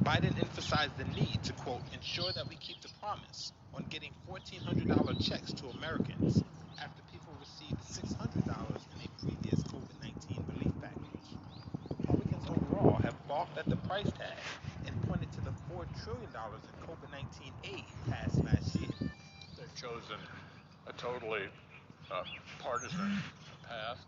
Biden emphasized the need to, quote, ensure that we keep the promise on getting $1,400 checks to Americans after people received $600 in a previous COVID-19 relief package. Republicans overall have balked at the price tag and pointed to the $4 trillion in COVID-19 aid passed last year. They've chosen a totally partisan path.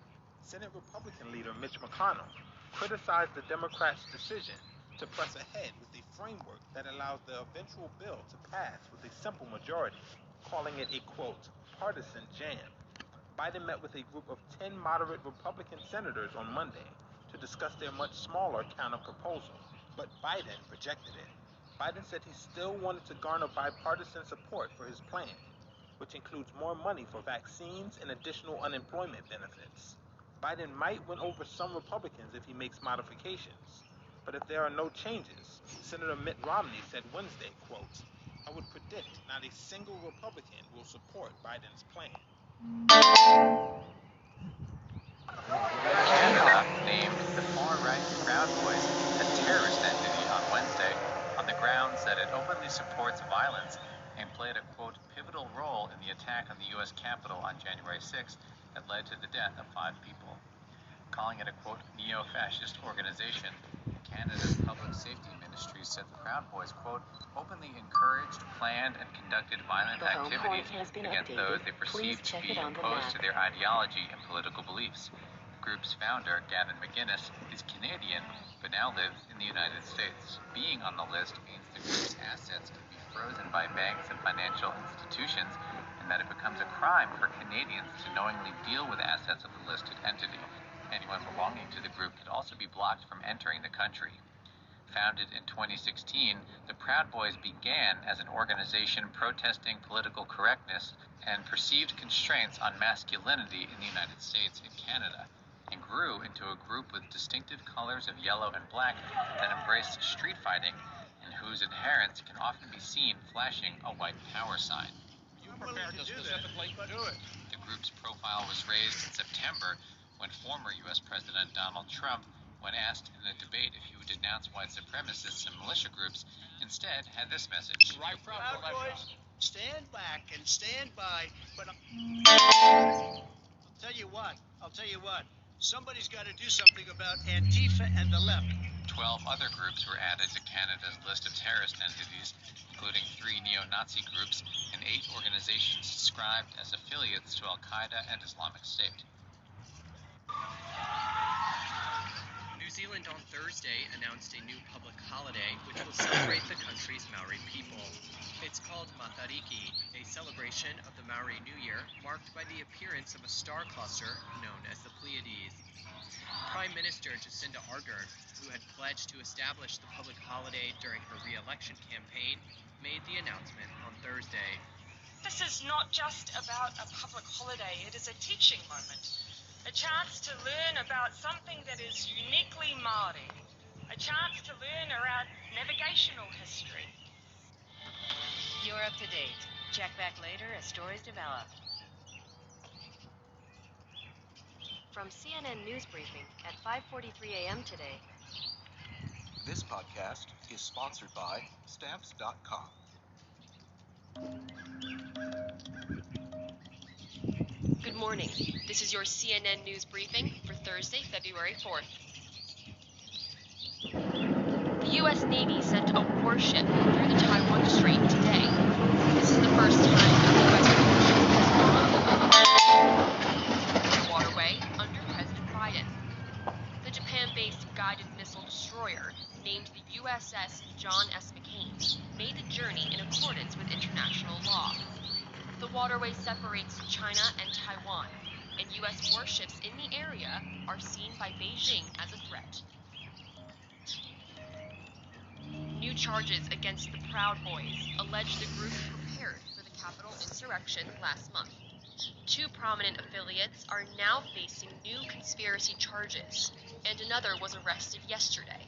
Senate Republican leader Mitch McConnell criticized the Democrats' decision to press ahead with a framework that allows the eventual bill to pass with a simple majority, calling it a, quote, partisan jam. Biden met with a group of 10 moderate Republican senators on Monday to discuss their much smaller counter-proposal, but Biden rejected it. Biden said he still wanted to garner bipartisan support for his plan, which includes more money for vaccines and additional unemployment benefits. Biden might win over some Republicans if he makes modifications, but if there are no changes, Senator Mitt Romney said Wednesday, quote, I would predict not a single Republican will support Biden's plan. Canada named the far-right Proud Boys a terrorist entity on Wednesday on the grounds that it openly supports violence and played a, quote, pivotal role in the attack on the U.S. Capitol on January 6th that led to the death of 5 people. Calling it a, quote, neo-fascist organization, Canada's Public Safety Ministry said the Proud Boys, quote, openly encouraged, planned, and conducted violent activities against those they perceived to be opposed to their ideology and political beliefs. The group's founder, Gavin McInnes, is Canadian but now lives in the United States. Being on the list means the group's assets can be frozen by banks and financial institutions, and that it becomes a crime for Canadians to knowingly deal with assets of the listed entity. Anyone belonging to the group could also be blocked from entering the country. Founded in 2016, the Proud Boys began as an organization protesting political correctness and perceived constraints on masculinity in the United States and Canada, and grew into a group with distinctive colors of yellow and black that embraced street fighting and whose adherents can often be seen flashing a white power sign. You prepared to specifically do it. The group's profile was raised in September when former U.S. President Donald Trump, when asked in a debate if he would denounce white supremacists and militia groups, instead had this message. Right, Proud Boys, stand back and stand by, but I'll tell you what, somebody's got to do something about Antifa and the left. 12 other groups were added to Canada's list of terrorist entities, including 3 neo-Nazi groups and 8 organizations described as affiliates to Al-Qaeda and Islamic State. New Zealand on Thursday announced a new public holiday which will celebrate the country's Maori people. It's called Matariki, a celebration of the Maori New Year marked by the appearance of a star cluster known as the Pleiades. Prime Minister Jacinda Ardern, who had pledged to establish the public holiday during her re-election campaign, made the announcement on Thursday. This is not just about a public holiday, it is a teaching moment. A chance to learn about something that is uniquely Māori. A chance to learn around navigational history. You're up to date. Check back later as stories develop. From CNN News Briefing at 5:43 a.m. today. This podcast is sponsored by Stamps.com. Good morning. This is your CNN News Briefing for Thursday, February 4th. The U.S. Navy sent a warship through the Taiwan Strait today. This is the first time a U.S. warship has gone the waterway under President Biden. The Japan-based guided missile destroyer, named the USS John S. McCain, made the journey in accordance with international law. The waterway separates China and Taiwan, and U.S. warships in the area are seen by Beijing as a threat. New charges against the Proud Boys allege the group prepared for the Capitol insurrection last month. 2 prominent affiliates are now facing new conspiracy charges, and another was arrested yesterday.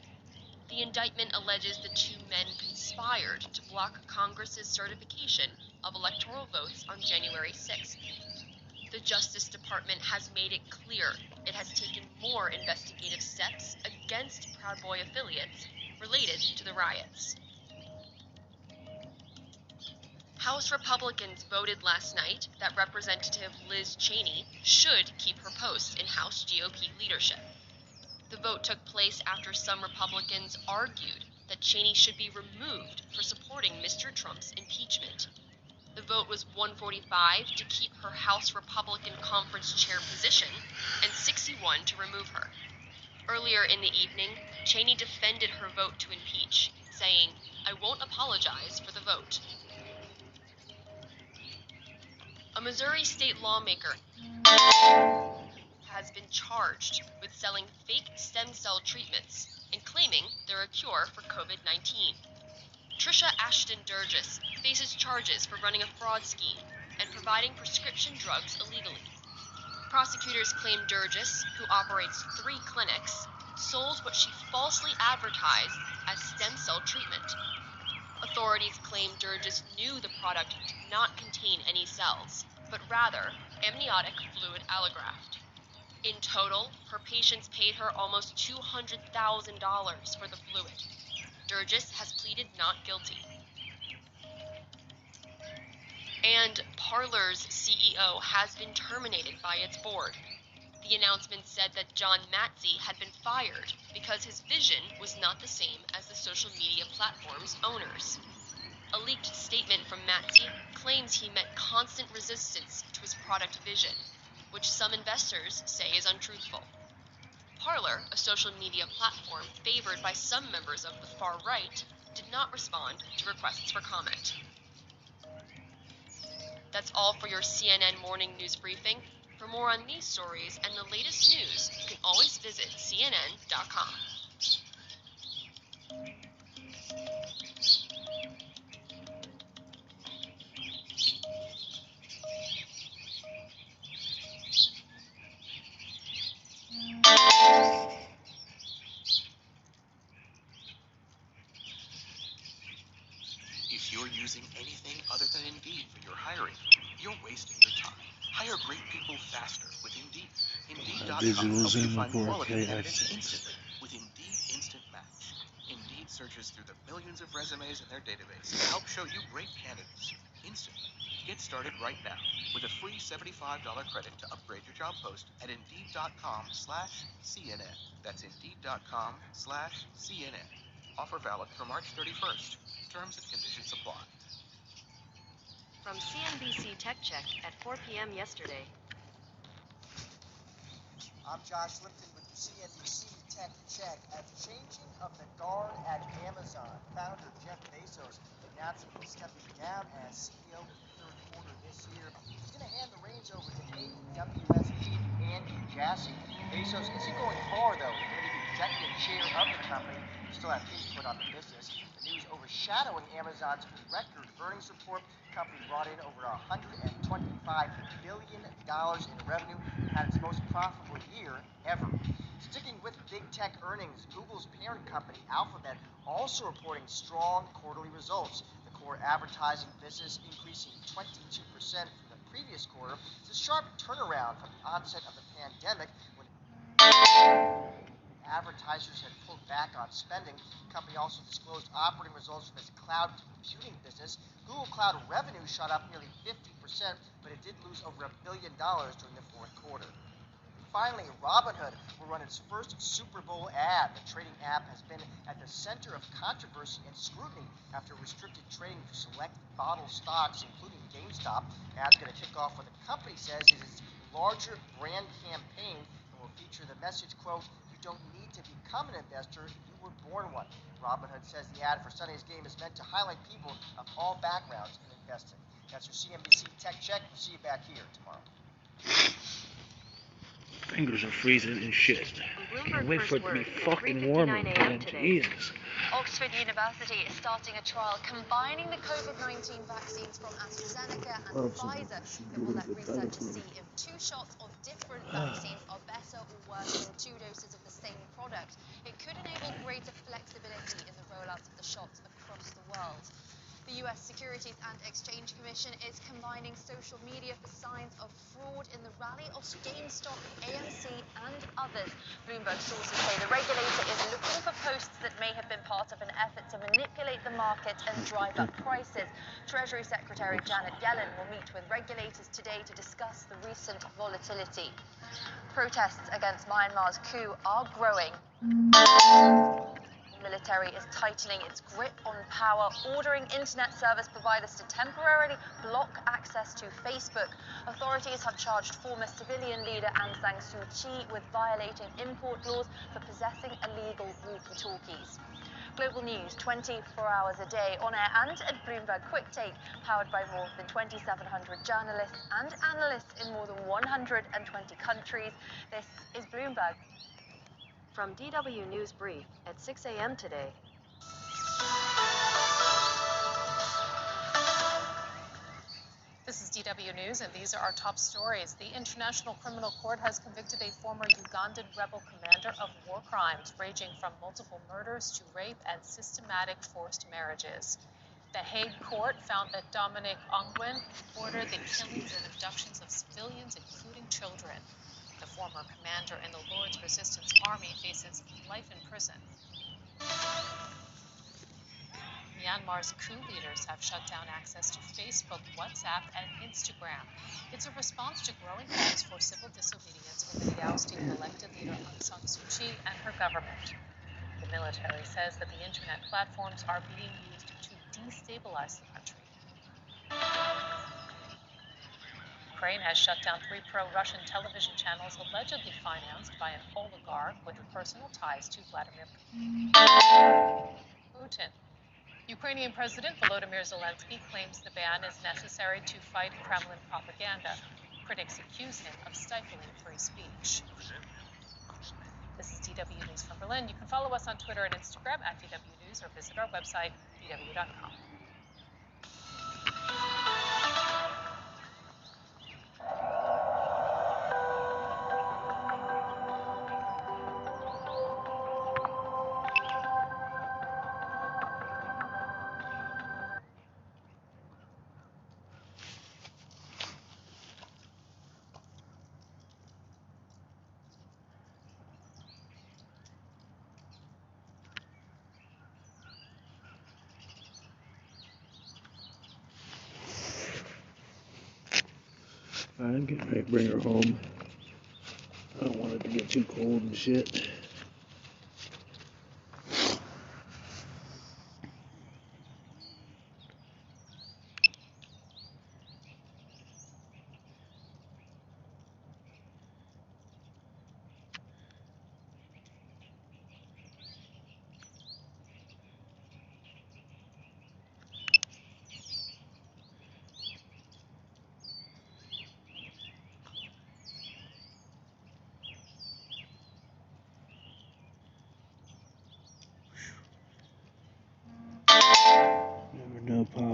The indictment alleges the 2 men conspired to block Congress's certification of electoral votes on January 6th. The Justice Department has made it clear it has taken more investigative steps against Proud Boy affiliates related to the riots. House Republicans voted last night that Representative Liz Cheney should keep her post in House GOP leadership. The vote took place after some Republicans argued that Cheney should be removed for supporting Mr. Trump's impeachment. The vote was 145 to keep her House Republican Conference chair position and 61 to remove her. Earlier in the evening, Cheney defended her vote to impeach, saying, "I won't apologize for the vote." A Missouri state lawmaker has been charged with selling fake stem cell treatments and claiming they're a cure for COVID-19. Trisha Ashton Durgis faces charges for running a fraud scheme and providing prescription drugs illegally. Prosecutors claim Durgis, who operates 3 clinics, sold what she falsely advertised as stem cell treatment. Authorities claim Durgis knew the product did not contain any cells, but rather amniotic fluid allograft. In total, her patients paid her almost $200,000 for the fluid. Durgis has pleaded not guilty. And Parler's CEO has been terminated by its board. The announcement said that John Matze had been fired because his vision was not the same as the social media platform's owners. A leaked statement from Matze claims he met constant resistance to his product vision, which some investors say is untruthful. Parler, a social media platform favored by some members of the far right, did not respond to requests for comment. That's all for your CNN morning news briefing. For more on these stories and the latest news, you can always visit CNN.com. If you're using anything other than Indeed for your hiring, you're wasting your time. Hire great people faster with Indeed. Indeed.com helps you find quality candidates instantly with Indeed Instant Match. Indeed searches through the millions of resumes in their database to help show you great candidates instantly. Get started right now with a free $75 credit to upgrade your job post at Indeed.com/CNN. That's Indeed.com/CNN. Offer valid for March 31st. Terms and conditions apply. From CNBC Tech Check at 4 p.m. yesterday. I'm Josh Lipton with the CNBC Tech Check. At the changing of the guard at Amazon, founder Jeff Bezos announcing he's stepping down as CEO in the third quarter this year. He's going to hand the reins over to AWS chief Andy Jassy. Bezos isn't going far, though. He's going to be the executive chair of the company. Still have input on the business. The news overshadowing Amazon's record earnings report. The company brought in over $125 billion in revenue and had its most profitable year ever. Sticking with big tech earnings, Google's parent company, Alphabet, also reporting strong quarterly results. The core advertising business increasing 22% from the previous quarter. It's a sharp turnaround from the onset of the pandemic when advertisers had pulled back on spending. The company also disclosed operating results from its cloud computing business. Google Cloud revenue shot up nearly 50%, but it did lose over $1 billion during the fourth quarter. Finally, Robinhood will run its first Super Bowl ad. The trading app has been at the center of controversy and scrutiny after restricted trading for select bottle stocks, including GameStop. The ad's going to kick off what the company says is its larger brand campaign and will feature the message, quote, "You don't need to become an investor, you were born one." Robinhood says the ad for Sunday's game is meant to highlight people of all backgrounds in investing. That's your CNBC Tech Check. We'll see you back here tomorrow. Fingers are freezing and shit. Can't wait for it to be fucking warmer, man. Jesus. Oxford University is starting a trial combining the COVID-19 vaccines from AstraZeneca and Pfizer that will let researchers see if 2 shots of different vaccines are better or worse than 2 doses of the same product. It could enable greater flexibility in the rollout of the shots across the world. The US Securities and Exchange Commission is combining social media for signs of fraud in the rally of GameStop, AMC, and others. Bloomberg sources say the regulator is looking for posts that may have been part of an effort to manipulate the market and drive up prices. Treasury Secretary Janet Yellen will meet with regulators today to discuss the recent volatility. Protests against Myanmar's coup are growing. The military is tightening its grip on power, ordering internet service providers to temporarily block access to Facebook. Authorities have charged former civilian leader Aung San Suu Kyi with violating import laws for possessing illegal walkie-talkies. Global news 24 hours a day on air and at Bloomberg Quick Take, powered by more than 2,700 journalists and analysts in more than 120 countries. This is Bloomberg. From DW News Brief at 6 a.m. today. This is DW News, and these are our top stories. The International Criminal Court has convicted a former Ugandan rebel commander of war crimes, ranging from multiple murders to rape and systematic forced marriages. The Hague Court found that Dominic Ongwen ordered the killings and abductions of civilians, including children. The former commander in the Lord's Resistance Army faces life in prison. Myanmar's coup leaders have shut down access to Facebook, WhatsApp, and Instagram. It's a response to growing calls for civil disobedience over the ousting of elected leader Aung San Suu Kyi and her government. The military says that the internet platforms are being used to destabilize the country. Ukraine has shut down 3 pro-Russian television channels allegedly financed by an oligarch with personal ties to Vladimir Putin. Ukrainian President Volodymyr Zelensky claims the ban is necessary to fight Kremlin propaganda. Critics accuse him of stifling free speech. This is DW News from Berlin. You can follow us on Twitter and Instagram at DW News or visit our website, dw.com. I'm getting ready to bring her home. I don't want it to get too cold and shit.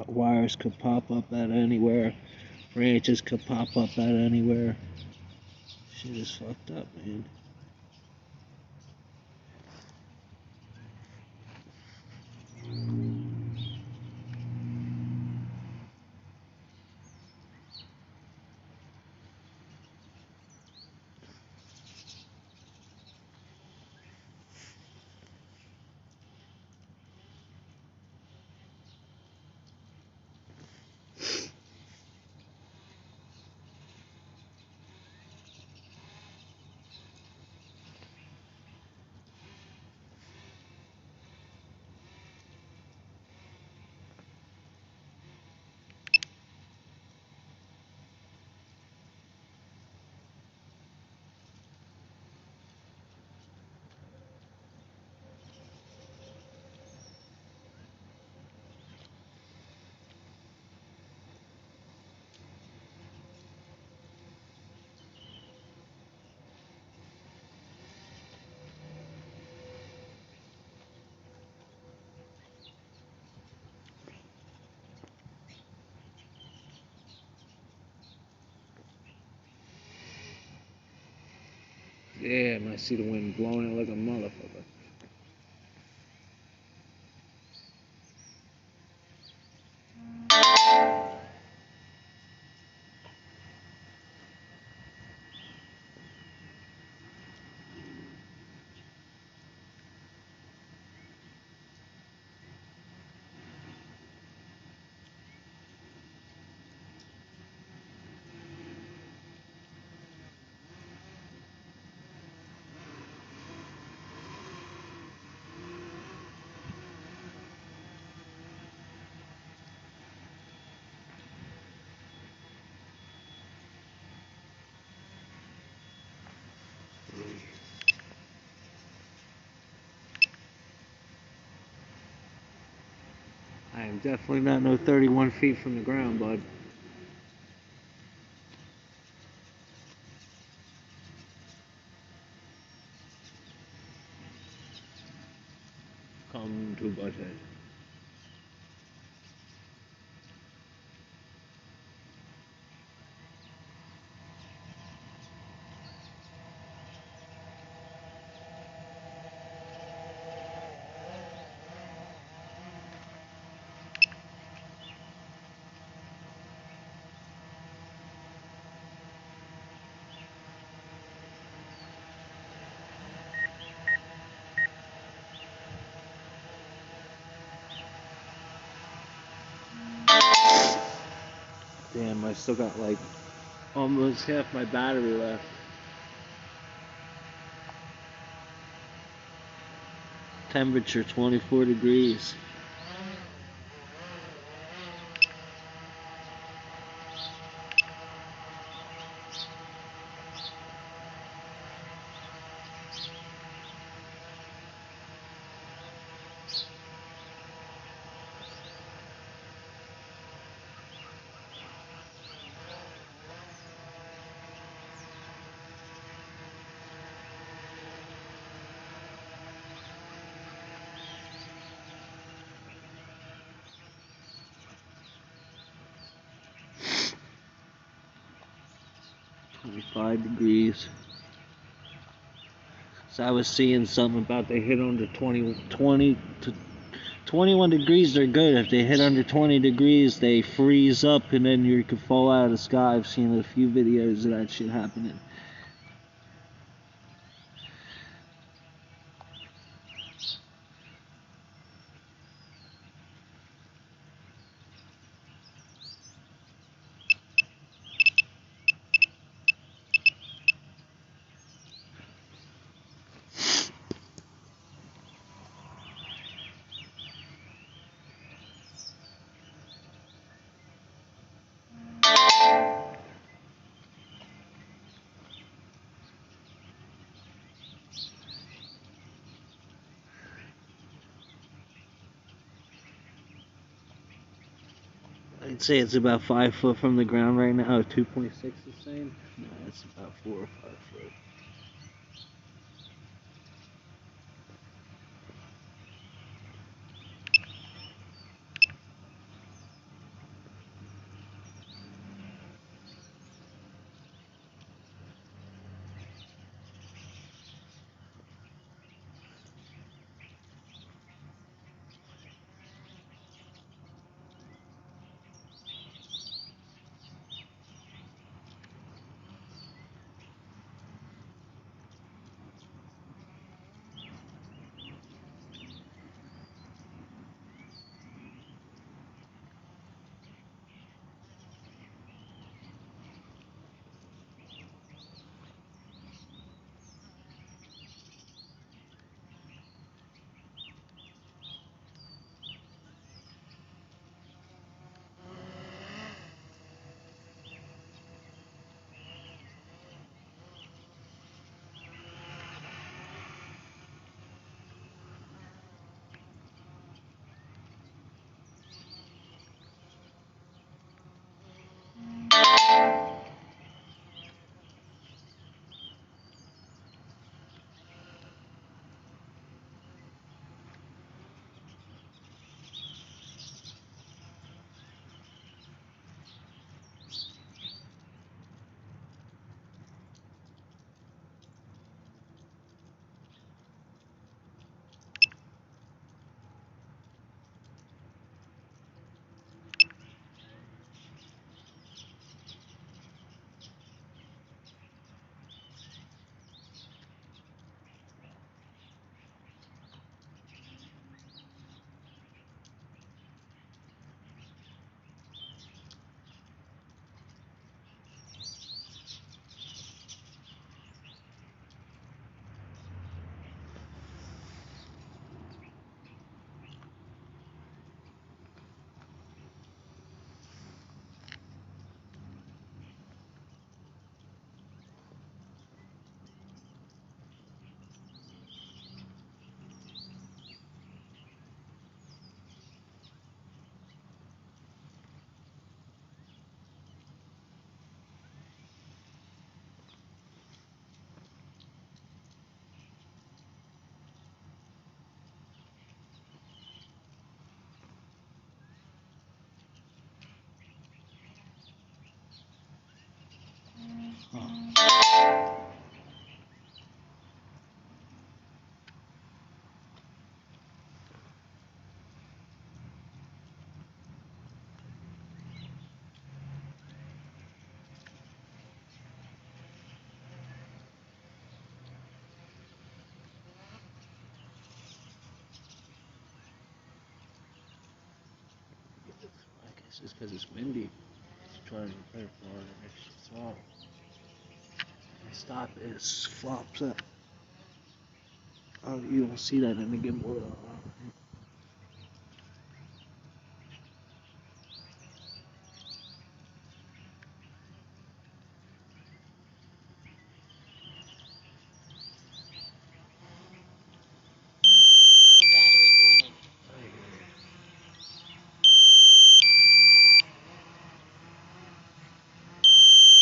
Wires could pop up at anywhere. Branches could pop up at anywhere. Shit is fucked up, man. Damn, I see the wind blowing it like a motherfucker. I am definitely not no 31 feet from the ground, bud. Come to Butthead. Damn, I still got like almost half my battery left. Temperature 24 degrees. Degrees. So I was seeing something about they hit under 20 to 21 degrees, they're good. If they hit under 20 degrees, they freeze up and then you could fall out of the sky. I've seen a few videos of that shit happening. I'd say it's about 5 foot from the ground right now. 2.6 the same? No, it's about 4 or 5 foot. It's just because it's windy. Just trying to prepare for an extra throttle. And stop it, it flops up. Oh, you don't see that in the gimbal.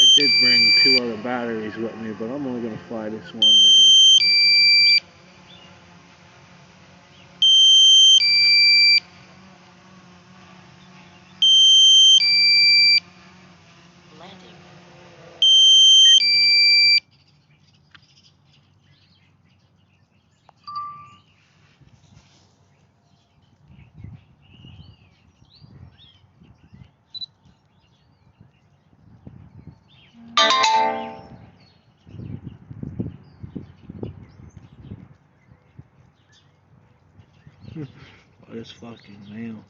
I did bring 2 other batteries with me, but I'm only gonna fly this one, man. Oh, this fucking mail.